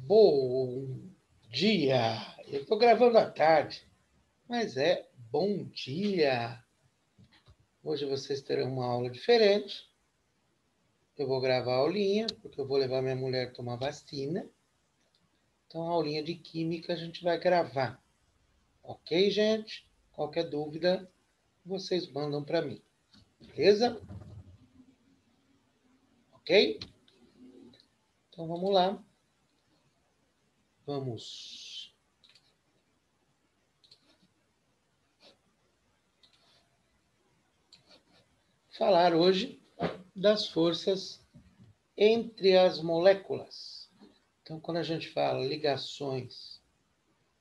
Bom dia! Eu estou gravando à tarde, mas é bom dia! Hoje vocês terão uma aula diferente. Eu vou gravar a aulinha, porque eu vou levar minha mulher a tomar vacina. Então, a aulinha de química a gente vai gravar. Ok, gente? Qualquer dúvida, vocês mandam para mim. Beleza? Ok? Então, vamos lá. Vamos falar hoje das forças entre as moléculas. Então, quando a gente fala ligações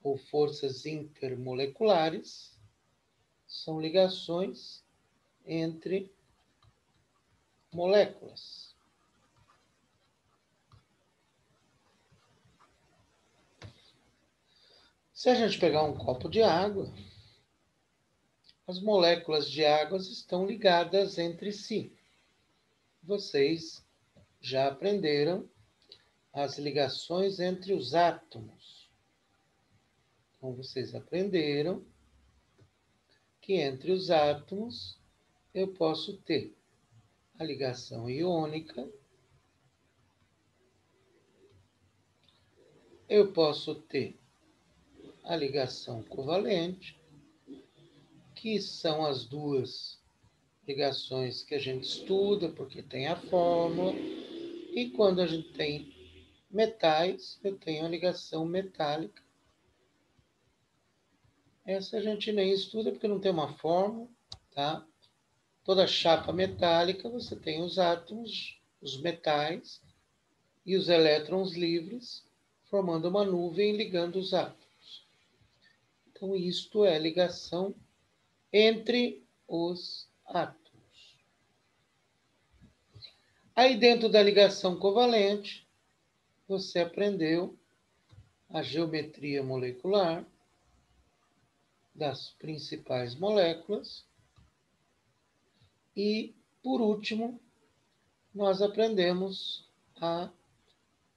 ou forças intermoleculares, são ligações entre moléculas. Se a gente pegar um copo de água, as moléculas de água estão ligadas entre si. Vocês já aprenderam as ligações entre os átomos. Então, vocês aprenderam que entre os átomos eu posso ter a ligação iônica, eu posso ter a ligação covalente, que são as duas ligações que a gente estuda, porque tem a fórmula, e quando a gente tem metais, eu tenho a ligação metálica. Essa a gente nem estuda porque não tem uma fórmula, tá? Toda chapa metálica, você tem os átomos, os metais e os elétrons livres, formando uma nuvem ligando os átomos. Então, isto é ligação entre os átomos. Aí, dentro da ligação covalente, você aprendeu a geometria molecular das principais moléculas. E, por último, nós aprendemos a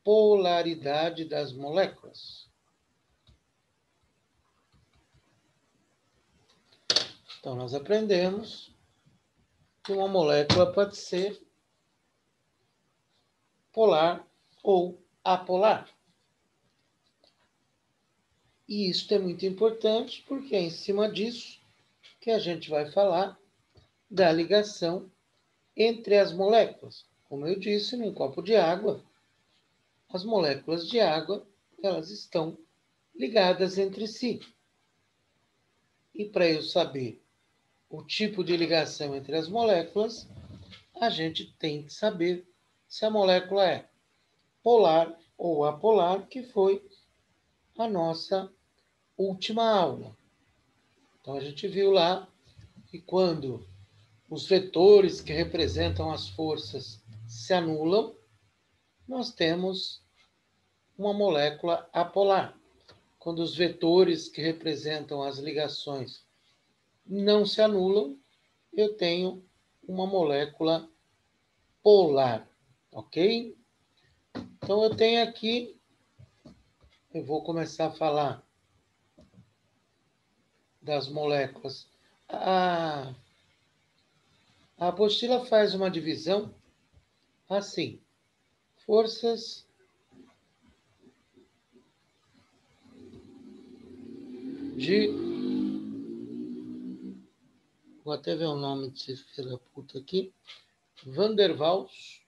polaridade das moléculas. Então, nós aprendemos que uma molécula pode ser polar ou apolar. E isso é muito importante porque é em cima disso que a gente vai falar da ligação entre as moléculas. Como eu disse, num copo de água, as moléculas de água, elas estão ligadas entre si. E para eu saber o tipo de ligação entre as moléculas, a gente tem que saber se a molécula é polar ou apolar, que foi a nossa última aula. Então, a gente viu lá que quando os vetores que representam as forças se anulam, nós temos uma molécula apolar. Quando os vetores que representam as ligações não se anulam, eu tenho uma molécula polar, ok? Então, eu tenho aqui, eu vou começar a falar das moléculas. A apostila faz uma divisão assim: forças de... Vou até ver o nome desse filho da puta aqui. Van der Waals.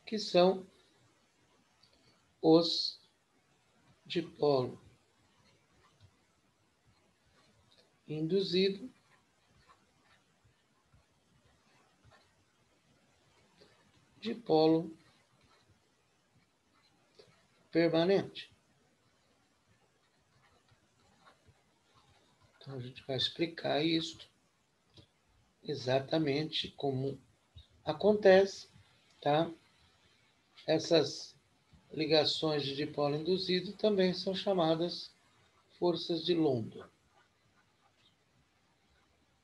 Que são os dipolo induzido, dipolo permanente. Então, a gente vai explicar isso exatamente como acontece, tá? Essas ligações de dipolo induzido também são chamadas forças de London.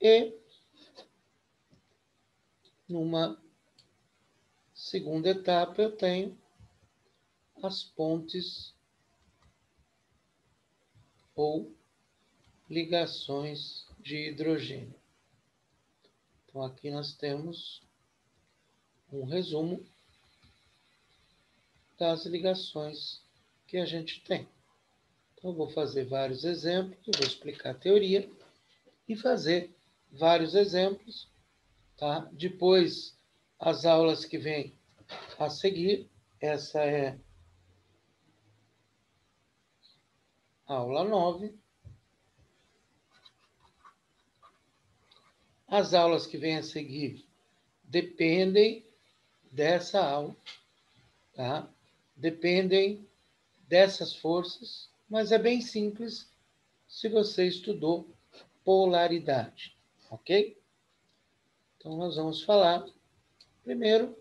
E, numa segunda etapa, eu tenho as pontes ou ligações de hidrogênio. Então, aqui nós temos um resumo das ligações que a gente tem. Então, eu vou fazer vários exemplos, eu vou explicar a teoria e fazer vários exemplos, tá? Depois, as aulas que vêm a seguir, essa é a aula 9. As aulas que vêm a seguir dependem dessa aula, tá? Dependem dessas forças, mas é bem simples se você estudou polaridade, ok? Então, nós vamos falar primeiro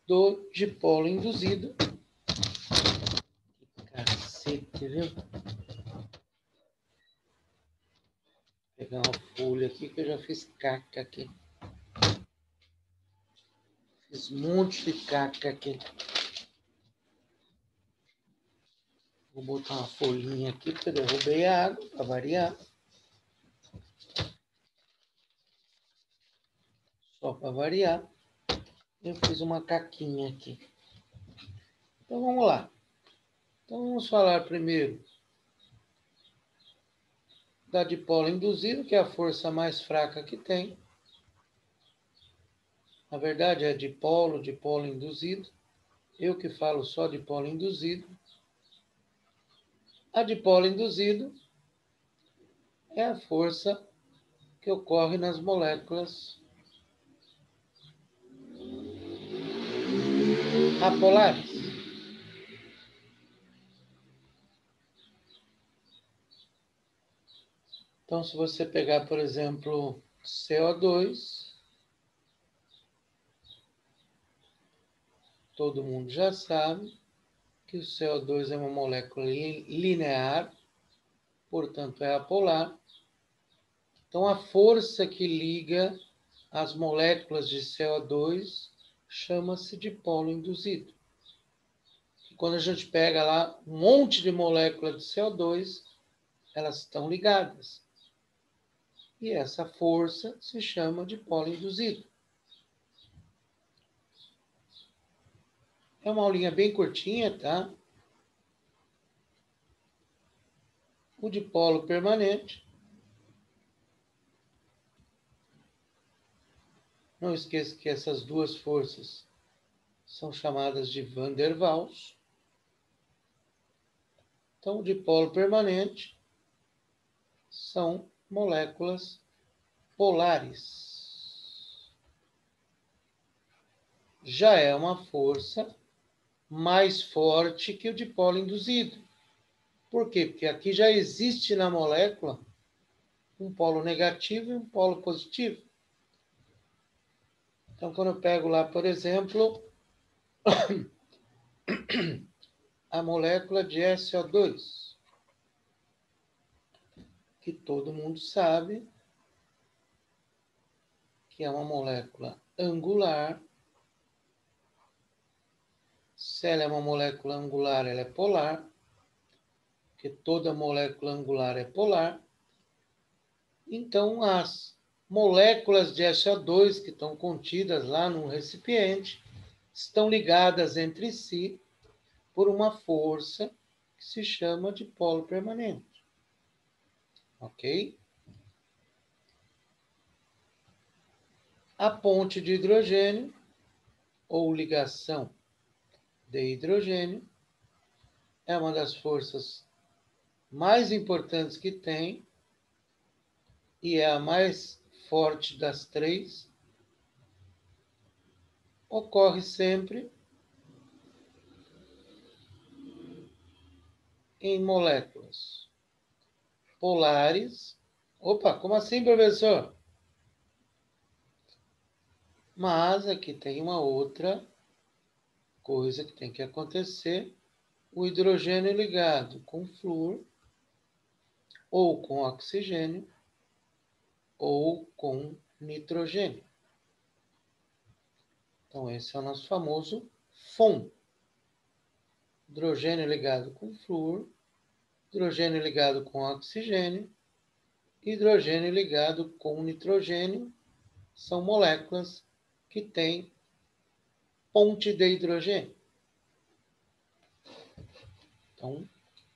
do dipolo induzido. Cacete, viu? Vou pegar uma folha aqui que eu já fiz caca aqui. Fiz um monte de caca aqui. Vou botar uma folhinha aqui, porque eu derrubei a água, para variar. Só para variar. Eu fiz uma caquinha aqui. Então, vamos lá. Então, vamos falar primeiro da dipolo induzido, que é a força mais fraca que tem. Na verdade, é dipolo induzido. Eu que falo só dipolo induzido. A dipolo induzido é a força que ocorre nas moléculas apolares. Então, se você pegar, por exemplo, CO2, todo mundo já sabe que o CO2 é uma molécula linear, portanto é apolar. Então, a força que liga as moléculas de CO2 chama-se dipolo induzido. E quando a gente pega lá um monte de moléculas de CO2, elas estão ligadas. E essa força se chama dipolo induzido. É uma aulinha bem curtinha, tá? O dipolo permanente. Não esqueça que essas duas forças são chamadas de Van der Waals. Então, o dipolo permanente são moléculas polares. Já é uma força mais forte que o dipolo induzido. Por quê? Porque aqui já existe na molécula um polo negativo e um polo positivo. Então, quando eu pego lá, por exemplo, a molécula de SO2, que todo mundo sabe que é uma molécula angular. Se ela é uma molécula angular, ela é polar, porque toda molécula angular é polar. Então, as moléculas de SO2 que estão contidas lá no recipiente estão ligadas entre si por uma força que se chama dipolo permanente. Ok? A ponte de hidrogênio, ou ligação de hidrogênio, é uma das forças mais importantes que tem e é a mais forte das três. Ocorre sempre em moléculas polares. Opa, como assim, professor? Mas aqui tem uma outra coisa que tem que acontecer. O hidrogênio ligado com flúor, ou com oxigênio, ou com nitrogênio. Então, esse é o nosso famoso FON. Hidrogênio ligado com flúor, hidrogênio ligado com oxigênio, hidrogênio ligado com nitrogênio. São moléculas que têm ponte de hidrogênio. Então,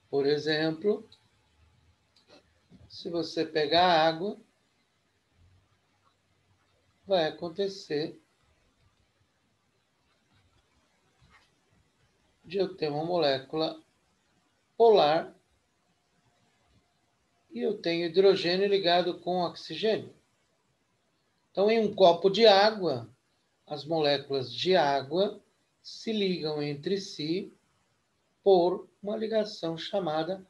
por exemplo, se você pegar água, vai acontecer de eu ter uma molécula polar e eu tenho hidrogênio ligado com oxigênio. Então, em um copo de água, as moléculas de água se ligam entre si por uma ligação chamada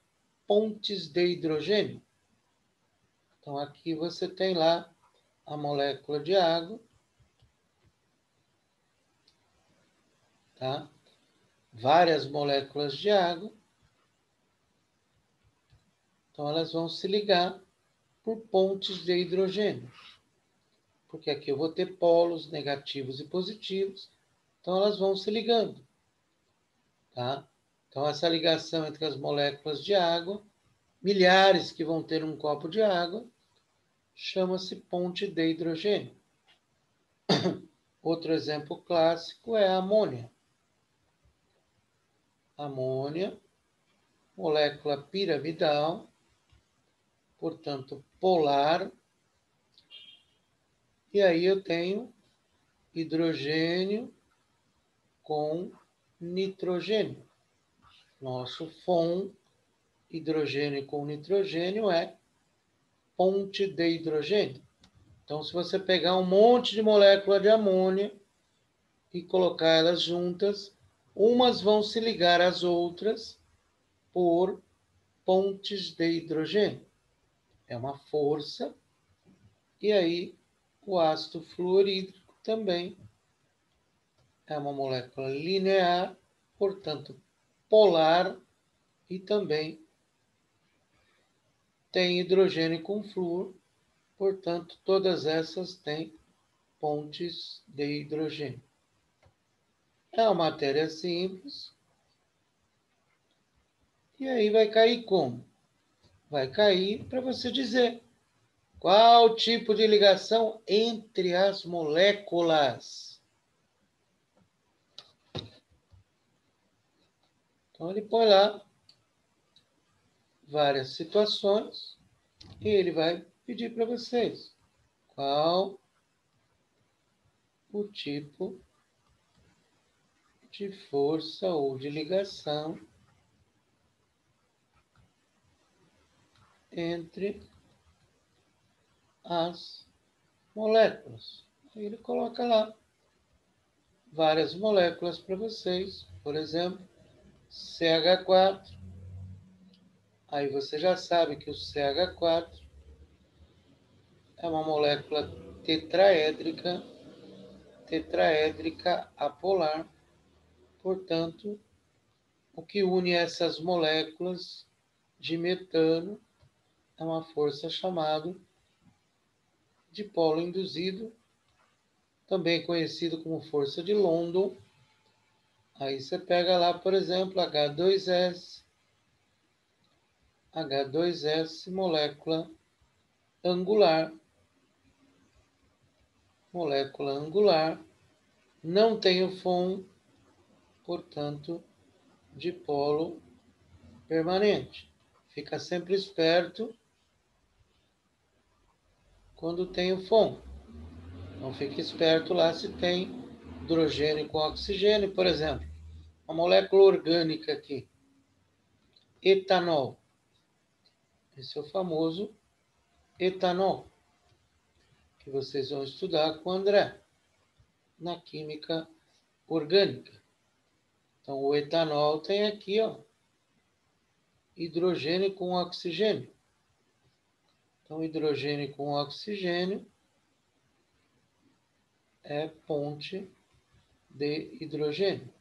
pontes de hidrogênio. Então, aqui você tem lá a molécula de água, tá? Várias moléculas de água. Então, elas vão se ligar por pontes de hidrogênio. Porque aqui eu vou ter polos negativos e positivos. Então, elas vão se ligando, tá? Então, essa ligação entre as moléculas de água, milhares que vão ter um copo de água, chama-se ponte de hidrogênio. Outro exemplo clássico é a amônia. Amônia, molécula piramidal, portanto polar, e aí eu tenho hidrogênio com nitrogênio. Nosso FON, hidrogênio com nitrogênio, é ponte de hidrogênio. Então, se você pegar um monte de molécula de amônia e colocar elas juntas, umas vão se ligar às outras por pontes de hidrogênio. É uma força. E aí, o ácido fluorídrico também é uma molécula linear, portanto, polar, e também tem hidrogênio com flúor, portanto, todas essas têm pontes de hidrogênio. É uma matéria simples. E aí vai cair como? Vai cair para você dizer qual tipo de ligação entre as moléculas. Então, ele põe lá várias situações e ele vai pedir para vocês qual o tipo de força ou de ligação entre as moléculas. Aí ele coloca lá várias moléculas para vocês, por exemplo, CH4. Aí você já sabe que o CH4 é uma molécula tetraédrica apolar. Portanto, o que une essas moléculas de metano é uma força chamada dipolo induzido, também conhecido como força de London. Aí você pega lá, por exemplo, H2S, molécula angular. Molécula angular, não tem o FON, portanto, dipolo permanente. Fica sempre esperto quando tem o FON. Não fique esperto lá se tem hidrogênio com oxigênio, por exemplo. Uma molécula orgânica aqui, etanol. Esse é o famoso etanol, que vocês vão estudar com o André, na química orgânica. Então, o etanol tem aqui, ó, hidrogênio com oxigênio. Então, hidrogênio com oxigênio é ponte de hidrogênio.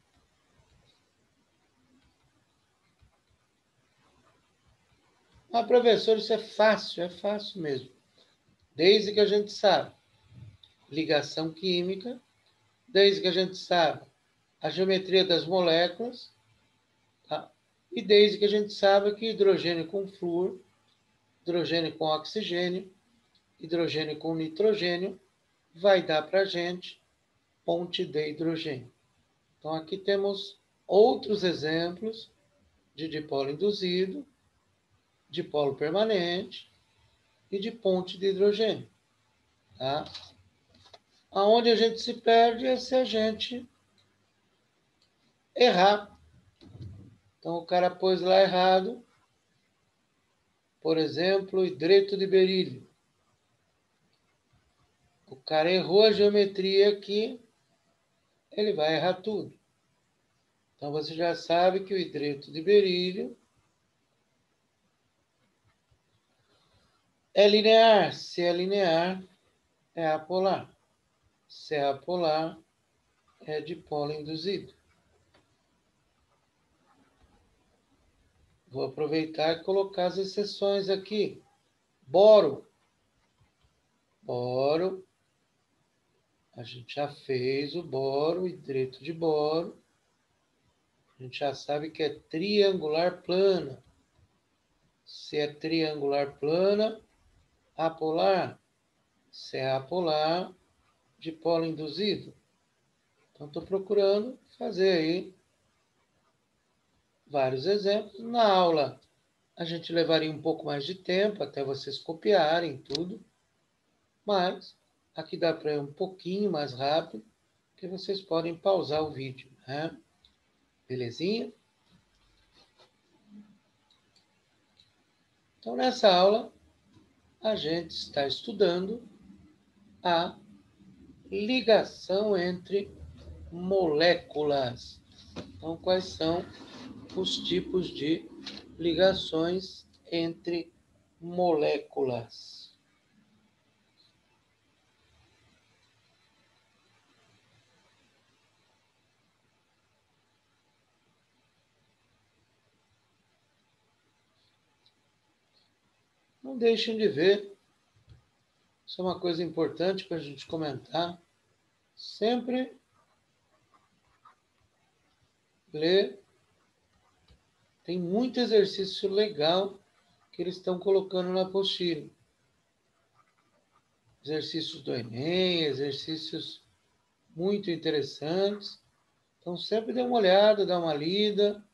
Ah, professor, isso é fácil mesmo. Desde que a gente sabe ligação química, desde que a gente sabe a geometria das moléculas, tá? E desde que a gente saiba que hidrogênio com flúor, hidrogênio com oxigênio, hidrogênio com nitrogênio, vai dar para a gente ponte de hidrogênio. Então, aqui temos outros exemplos de dipolo induzido, dipolo permanente e de ponte de hidrogênio. Tá? Aonde a gente se perde é se a gente errar. Então, o cara pôs lá errado, por exemplo, hidreto de berílio. O cara errou a geometria aqui, ele vai errar tudo. Então, você já sabe que o hidreto de berílio é linear. Se é linear, é apolar. Se é apolar, é dipolo induzido. Vou aproveitar e colocar as exceções aqui. Boro. Boro. A gente já fez o boro, hidreto de boro. A gente já sabe que é triangular plana. Se é triangular plana, apolar. Se é apolar, dipolo induzido. Então, estou procurando fazer aí vários exemplos. Na aula, a gente levaria um pouco mais de tempo até vocês copiarem tudo, mas aqui dá para ir um pouquinho mais rápido, que vocês podem pausar o vídeo, né? Belezinha? Então, nessa aula, a gente está estudando a ligação entre moléculas. Então, quais são os tipos de ligações entre moléculas? Não deixem de ver, isso é uma coisa importante para a gente comentar. Sempre ler. Tem muito exercício legal que eles estão colocando na apostila. Exercícios do Enem, exercícios muito interessantes. Então, sempre dê uma olhada, dá uma lida,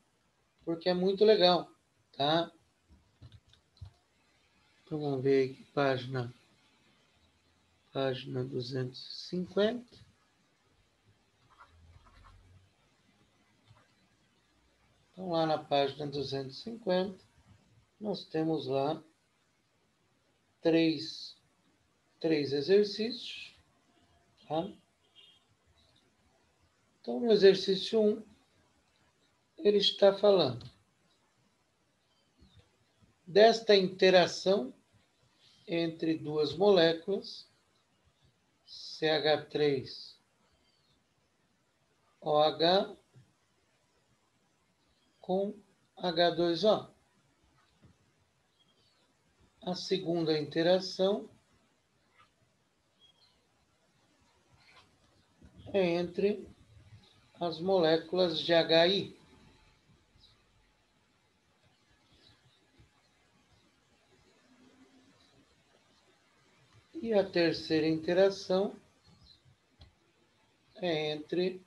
porque é muito legal, tá? Então, vamos ver aqui, página 250. Então, lá na página 250, nós temos lá três exercícios, tá? Então, no exercício 1, ele está falando desta interação entre duas moléculas, CH3OH com H2O. A segunda interação é entre as moléculas de HI. E a terceira interação é entre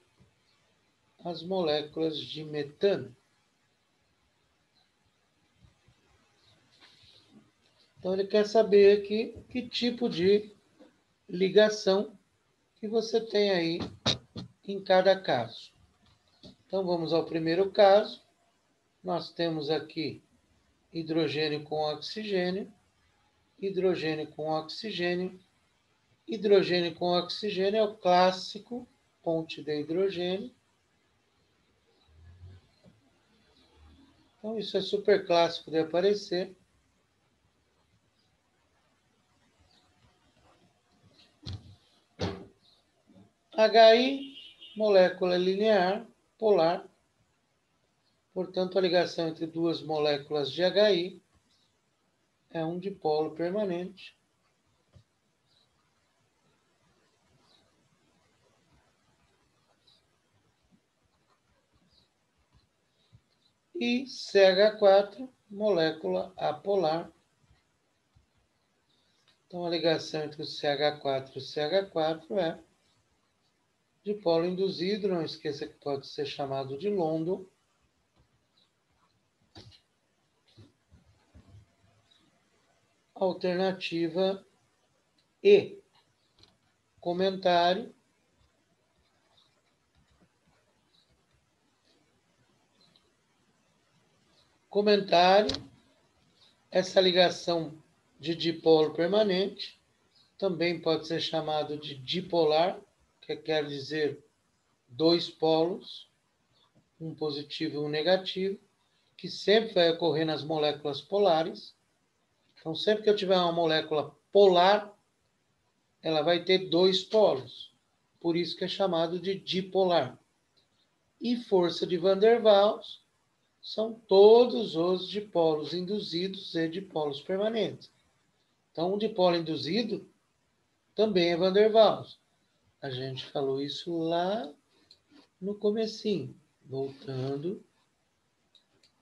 as moléculas de metano. Então, ele quer saber aqui que tipo de ligação que você tem aí em cada caso. Então, vamos ao primeiro caso. Nós temos aqui hidrogênio com oxigênio, hidrogênio com oxigênio. Hidrogênio com oxigênio é o clássico ponte de hidrogênio. Então, isso é super clássico de aparecer. HI, molécula linear, polar. Portanto, a ligação entre duas moléculas de HI é um dipolo permanente. E CH4, molécula apolar. Então, a ligação entre o CH4 e o CH4 é dipolo induzido, não esqueça que pode ser chamado de London. Alternativa E. Comentário. Comentário. Essa ligação de dipolo permanente também pode ser chamado de dipolar, que quer dizer dois polos, um positivo e um negativo, que sempre vai ocorrer nas moléculas polares. Então, sempre que eu tiver uma molécula polar, ela vai ter dois polos. Por isso que é chamado de dipolar. E força de Van der Waals são todos os dipolos induzidos e dipolos permanentes. Então, um dipolo induzido também é Van der Waals. A gente falou isso lá no comecinho. Voltando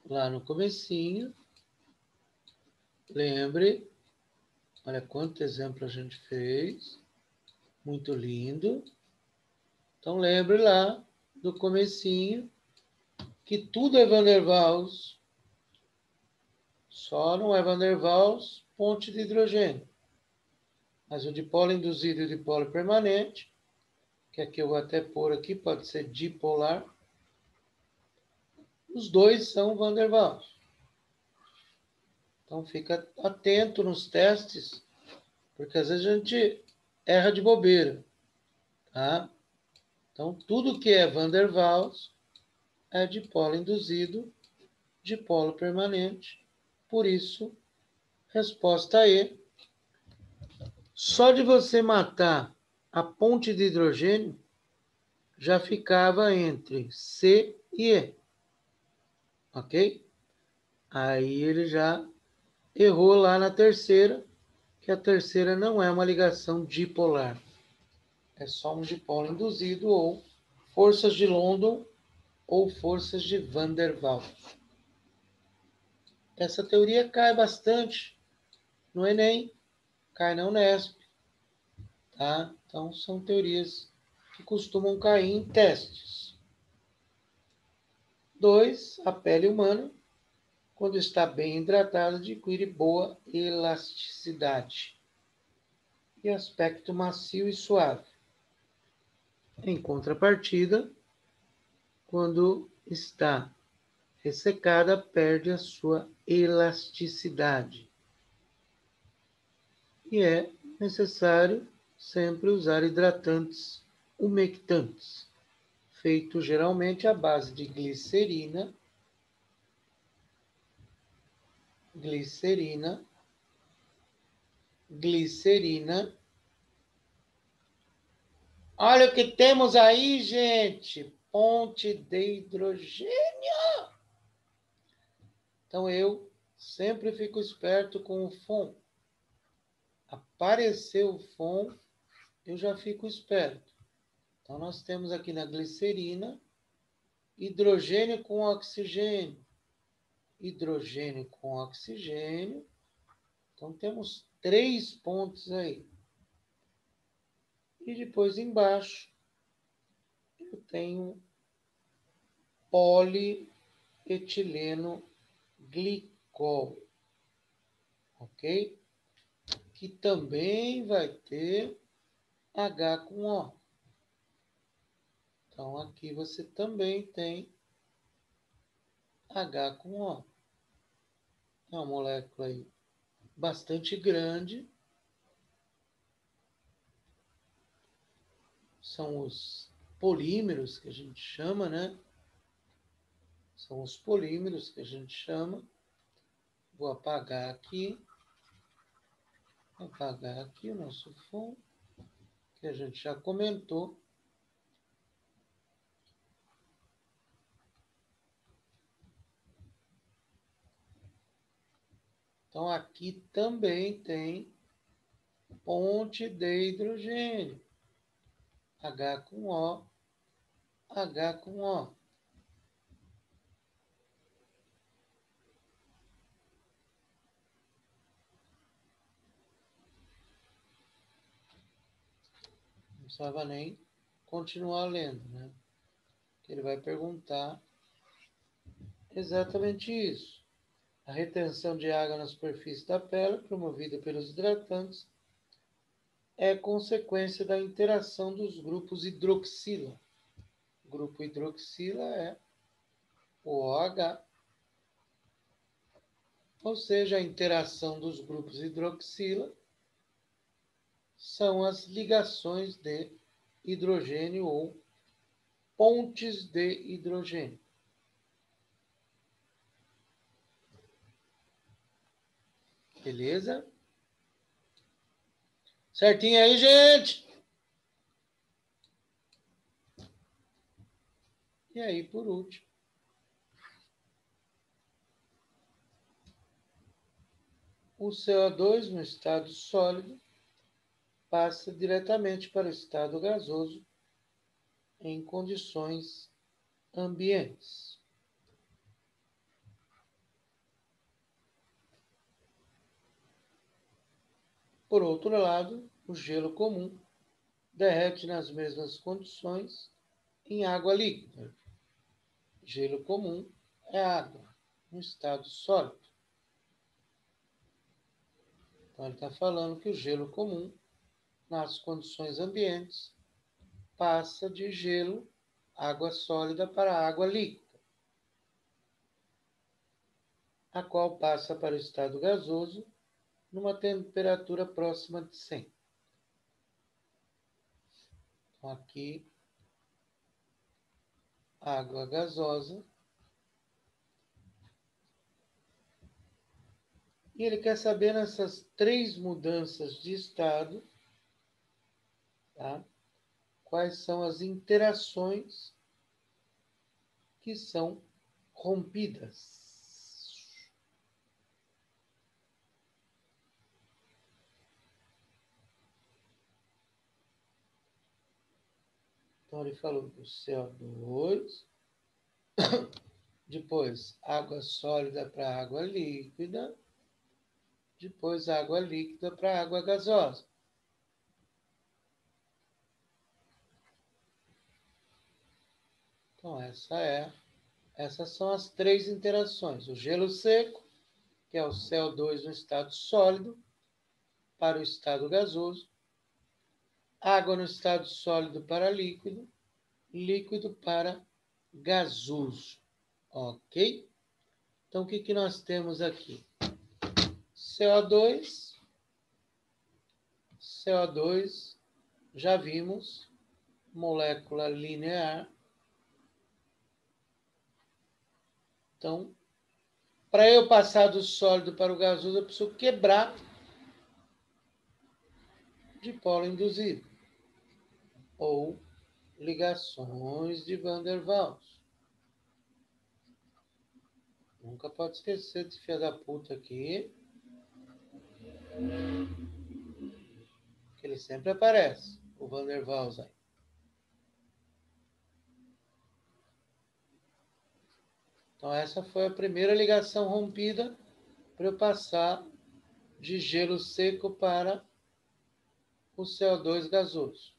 lá no comecinho. Lembre, olha quanto exemplo a gente fez. Muito lindo. Então, lembre lá do comecinho que tudo é Van der Waals. Só não é Van der Waals ponte de hidrogênio. Mas o dipolo induzido e o dipolo permanente, que aqui eu vou até pôr aqui, pode ser dipolar. Os dois são Van der Waals. Então fica atento nos testes, porque às vezes a gente erra de bobeira, tá? Então tudo que é Van der Waals é dipolo induzido, dipolo permanente. Por isso, resposta E. Só de você matar a ponte de hidrogênio, já ficava entre C e E. Ok? Aí ele já errou lá na terceira, que a terceira não é uma ligação dipolar. É só um dipolo induzido ou forças de London ou forças de Van der Waals. Essa teoria cai bastante no Enem, cai na Unesp, tá? Então são teorias que costumam cair em testes. 2. A pele humana, quando está bem hidratada, adquire boa elasticidade e aspecto macio e suave. Em contrapartida, quando está ressecada, perde a sua elasticidade. E é necessário sempre usar hidratantes umectantes, feito geralmente à base de glicerina, Olha o que temos aí, gente! Ponte de hidrogênio. Então eu sempre fico esperto com o FON. Apareceu o FON, eu já fico esperto. Então nós temos aqui na glicerina hidrogênio com oxigênio. Hidrogênio com oxigênio. Então temos 3 pontos aí. E depois embaixo eu tenho polietileno glicol, ok? Que também vai ter H com O. Então aqui você também tem H com O. É uma molécula aí bastante grande. São os polímeros que a gente chama, né? São os polímeros que a gente chama. Vou apagar aqui. Apagar aqui o nosso fundo, que a gente já comentou. Então, aqui também tem ponte de hidrogênio. H com O, H com O. Não precisava nem continuar lendo, né? Ele vai perguntar exatamente isso. A retenção de água na superfície da pele, promovida pelos hidratantes, é consequência da interação dos grupos hidroxila. O grupo hidroxila é o OH, ou seja, a interação dos grupos hidroxila são as ligações de hidrogênio ou pontes de hidrogênio. Beleza? Certinho aí, gente? E aí, por último, o CO2 no estado sólido passa diretamente para o estado gasoso em condições ambientes. Por outro lado, o gelo comum derrete nas mesmas condições em água líquida. Gelo comum é água, no estado sólido. Então, ele está falando que o gelo comum, nas condições ambientes, passa de gelo, água sólida, para água líquida, a qual passa para o estado gasoso numa temperatura próxima de 100. Então, aqui, água gasosa. E ele quer saber nessas 3 mudanças de estado, tá? Quais são as interações que são rompidas. Então, ele falou do CO2, depois água sólida para água líquida, depois água líquida para água gasosa. Então, essas são as 3 interações. O gelo seco, que é o CO2 no estado sólido, para o estado gasoso. Água no estado sólido para líquido, líquido para gasoso. Ok? Então, o que nós temos aqui? CO2, CO2, já vimos, molécula linear. Então, para eu passar do sólido para o gasoso, eu preciso quebrar dipolo induzido, ou ligações de Van der Waals. Nunca pode esquecer desse filho da puta aqui, que ele sempre aparece, o Van der Waals aí. Então, essa foi a primeira ligação rompida para eu passar de gelo seco para o CO2 gasoso.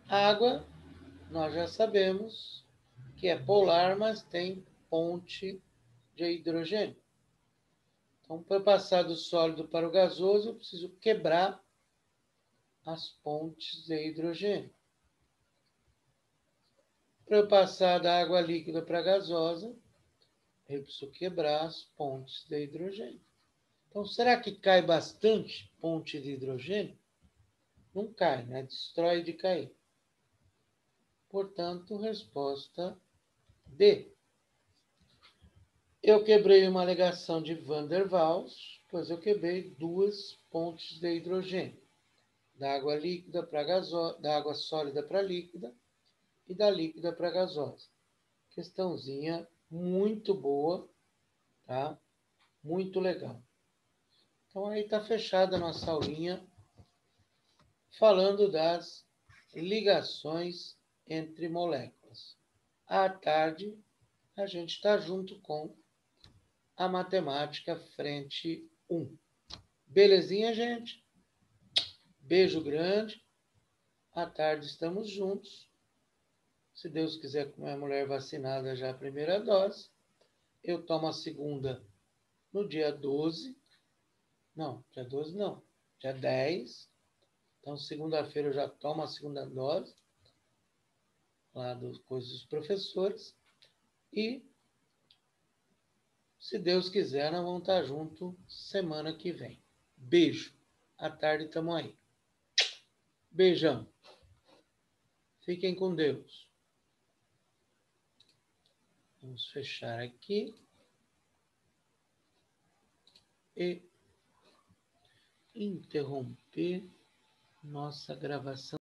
Água, nós já sabemos que é polar, mas tem ponte de hidrogênio. Então, para eu passar do sólido para o gasoso, eu preciso quebrar as pontes de hidrogênio. Para eu passar da água líquida para a gasosa, eu preciso quebrar as pontes de hidrogênio. Então, será que cai bastante ponte de hidrogênio? Não cai, né? Destrói de cair. Portanto, resposta D. Eu quebrei uma ligação de Van der Waals, pois eu quebrei 2 pontes de hidrogênio. Da água líquida para gasosa, da água sólida para líquida e da líquida para gasosa. Questãozinha muito boa, tá? Muito legal. Então aí está fechada a nossa aulinha falando das ligações entre moléculas. À tarde, a gente está junto com a matemática frente 1. Belezinha, gente? Beijo grande. À tarde estamos juntos. Se Deus quiser, com a mulher vacinada já a primeira dose, eu tomo a segunda no dia 12. Não, dia 12 não. Dia 10. Então, segunda-feira eu já tomo a segunda dose, lá dos coisas dos professores. E, se Deus quiser, nós vamos estar juntos semana que vem. Beijo. À tarde estamos aí. Beijão. Fiquem com Deus. Vamos fechar aqui. E interromper nossa gravação.